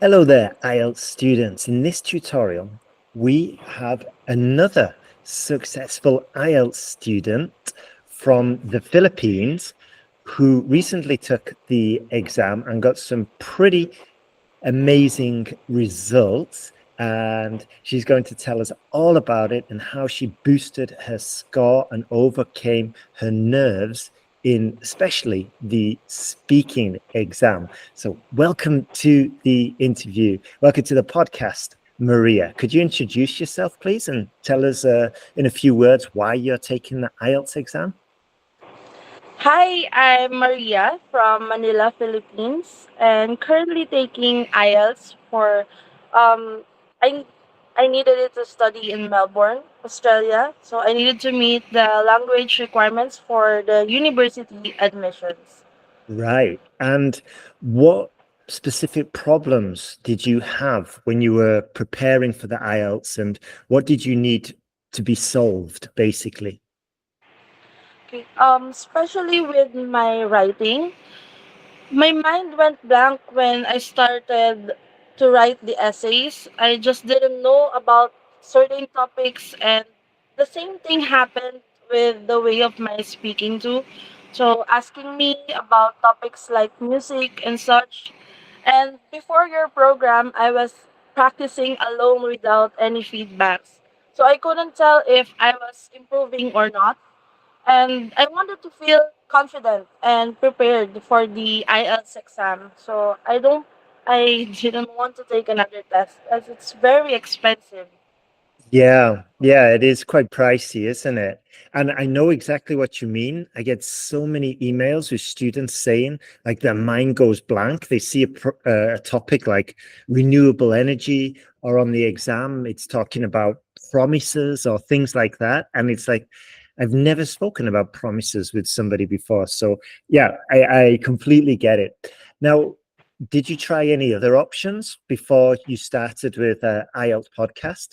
Hello there, IELTS students. In this tutorial, we have another successful IELTS student from the Philippines who recently took the exam and got some pretty amazing results. And she's going to tell us all about it and how she boosted her score and overcame her nerves in especially the speaking exam. So welcome to the interview. Welcome to the podcast, Maria. Could you introduce yourself, please, and tell us in a few words why you're taking the IELTS exam? Hi, I'm Maria from Manila, Philippines, and currently taking IELTS for um I I needed it to study in Melbourne, Australia. So I needed to meet the language requirements for the university admissions. Right. And what specific problems did you have when you were preparing for the IELTS, and what did you need to be solved, basically? Okay. Especially with my writing, my mind went blank when I started to write the essays. I just didn't know about certain topics, and the same thing happened with the way of my speaking too. So, asking me about topics like music and such. And before your program, I was practicing alone without any feedbacks. So, I couldn't tell if I was improving or not, and I wanted to feel confident and prepared for the IELTS exam. So I didn't want to take another test as it's very expensive. Yeah, it is quite pricey, isn't it? And I know exactly what you mean. I get so many emails with students saying like their mind goes blank. They see a topic like renewable energy, or on the exam, it's talking about promises or things like that. And it's like, I've never spoken about promises with somebody before. So yeah, I completely get it. Now, did you try any other options before you started with IELTS podcast?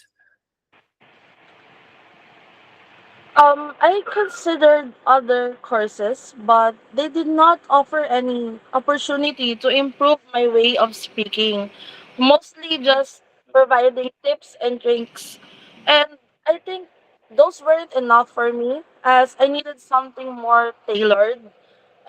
I considered other courses, but they did not offer any opportunity to improve my way of speaking. Mostly just providing tips and tricks. And I think those weren't enough for me as I needed something more tailored.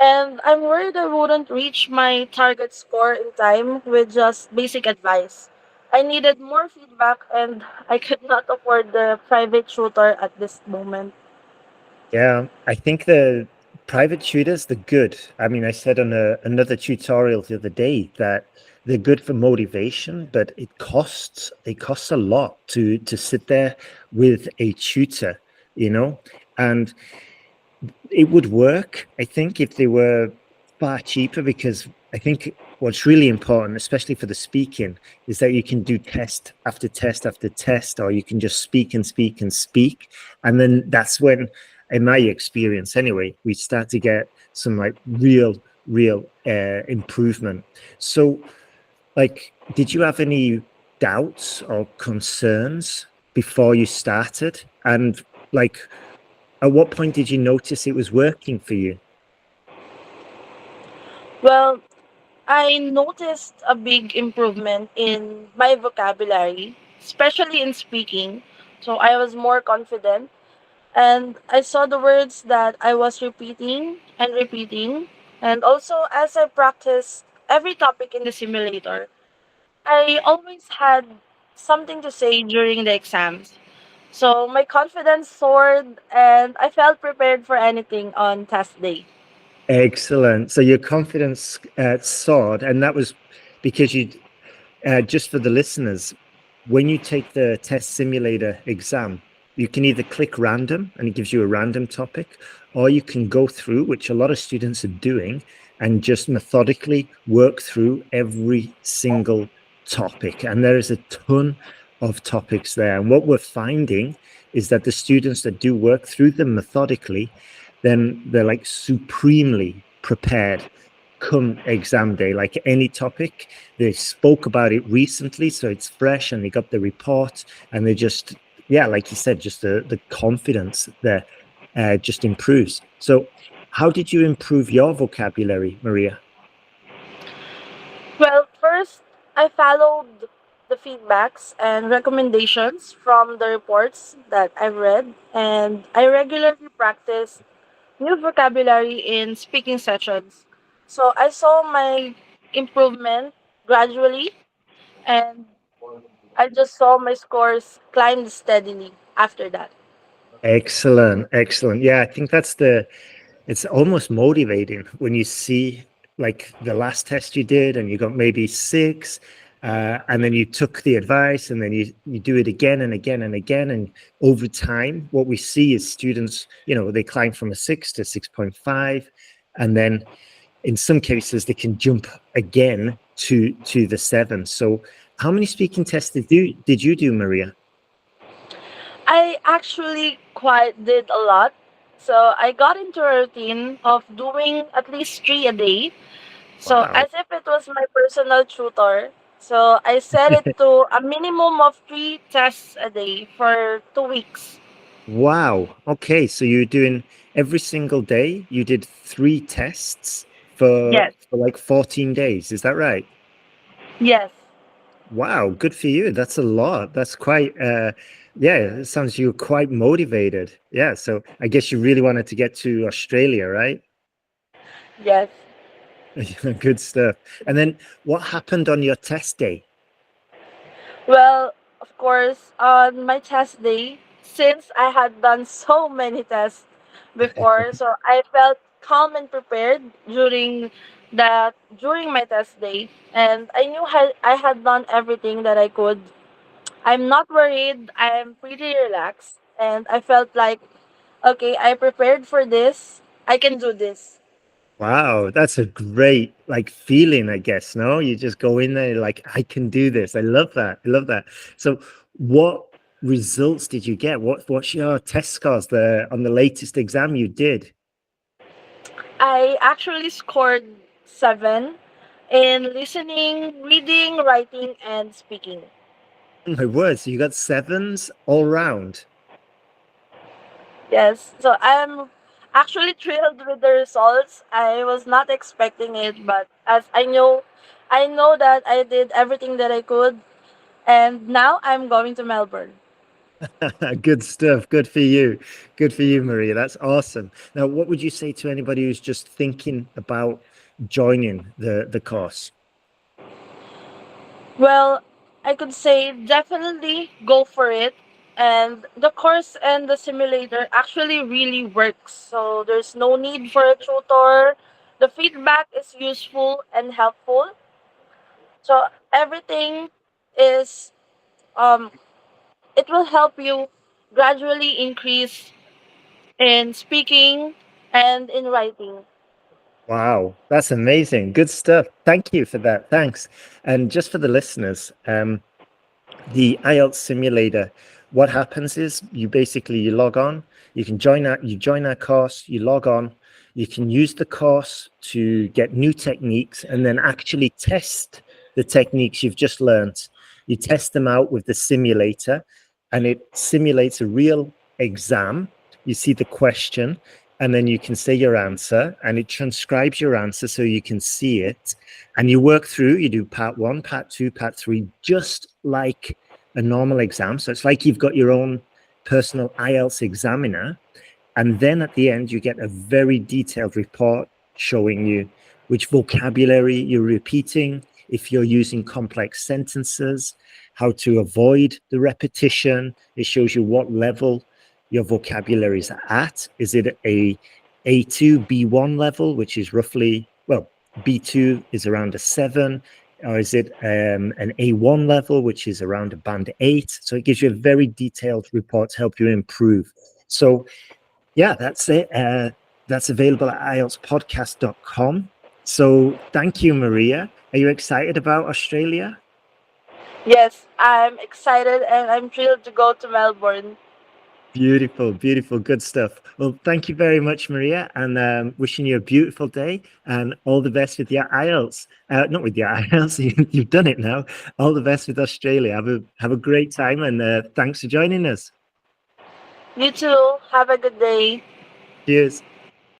And I'm worried I wouldn't reach my target score in time with just basic advice. I needed more feedback and I could not afford the private tutor at this moment. Yeah, I think the private tutors, they're good. I mean, I said on another tutorial the other day that they're good for motivation, but it costs a lot to sit there with a tutor, you know, and it would work, I think, if they were far cheaper, because I think what's really important, especially for the speaking, is that you can do test after test after test, or you can just speak and speak and speak. And then that's when, in my experience anyway, we start to get some like real improvement. So, like, did you have any doubts or concerns before you started? And like, at what point did you notice it was working for you? Well, I noticed a big improvement in my vocabulary, especially in speaking. So I was more confident and I saw the words that I was repeating and repeating. And also, as I practiced every topic in the simulator, I always had something to say during the exams. So my confidence soared and I felt prepared for anything on test day. Excellent. So your confidence soared, and that was because you, just for the listeners, when you take the test simulator exam, you can either click random and it gives you a random topic, or you can go through, which a lot of students are doing, and just methodically work through every single topic. And there is a ton of topics there. And what we're finding is that the students that do work through them methodically, then they're like supremely prepared come exam day. Like any topic, they spoke about it recently, so it's fresh, and they got the report, and they just, yeah, like you said, just the confidence there just improves. So how did you improve your vocabulary, Maria? Well, first, I followed the feedbacks and recommendations from the reports that I've read, and I regularly practice new vocabulary in speaking sessions. So I saw my improvement gradually, and I just saw my scores climb steadily after that. Excellent, excellent. Yeah, I think that's the it's almost motivating when you see like the last test you did and you got maybe six, and then you took the advice and then you do it again and again and again. And over time, what we see is students, they climb from a 6 to 6.5. And then in some cases, they can jump again to the 7. So how many speaking tests did you do, Maria? I actually quite did a lot. So I got into a routine of doing at least 3 a day. So Wow. as if it was my personal tutor. So I set it to a minimum of 3 tests a day for 2 weeks. Wow. Okay. So you're doing every single day. You did 3 tests for Yes. like 14 days. Is that right? Yes. Wow. Good for you. That's a lot. That's quite, yeah, it sounds you're quite motivated. Yeah. So I guess you really wanted to get to Australia, right? Yes. Good stuff. And then what happened on your test day? Well, of course, on my test day, since I had done so many tests before, so I felt calm and prepared during my test day, and I knew I had done everything that I could. I'm not worried. I'm pretty relaxed, and I felt like, okay, I prepared for this. I can do this. Wow, that's a great like feeling, I guess. No, you just go in there like I can do this. I love that. I love that. So, what results did you get? What's your test scores there on the latest exam you did? I actually scored 7 in listening, reading, writing, and speaking. Oh my word! So you got sevens all round. Yes, so I'm actually thrilled with the results. I was not expecting it, but as I know that I did everything that I could, and now I'm going to Melbourne. Good stuff. Good for you. Good for you, Maria. That's awesome. Now, what would you say to anybody who's just thinking about joining the course? Well, I could say definitely go for it. And the course and the simulator actually really works. So there's no need for a tutor. The feedback is useful and helpful. So everything is um it will help you gradually increase in speaking and in writing. Wow, that's amazing. Good stuff. Thank you for that. Thanks. And just for the listeners, the IELTS simulator, what happens is you log on, you join our course, you log on, you can use the course to get new techniques and then actually test the techniques you've just learned. You test them out with the simulator and it simulates a real exam. You see the question and then you can say your answer and it transcribes your answer so you can see it and you work through, you do part 1, part 2, part 3, just like a normal exam. So it's like you've got your own personal IELTS examiner. And then at the end, you get a very detailed report showing you which vocabulary you're repeating, if you're using complex sentences, how to avoid the repetition. It shows you what level your vocabulary is at. Is it a A2, B1 level, which is roughly, well, B2 is around a 7, or is it an A1 level, which is around a band 8? So it gives you a very detailed report to help you improve. So yeah, that's it. That's available at IELTSPodcast.com. So thank you, Maria. Are you excited about Australia? Yes, I'm excited and I'm thrilled to go to Melbourne. Beautiful, beautiful, good stuff. Well, thank you very much, Maria, and wishing you a beautiful day and all the best with your IELTS. Not with your IELTS, you've done it now. All the best with Australia. Have a great time, and thanks for joining us. You too. Have a good day. Cheers.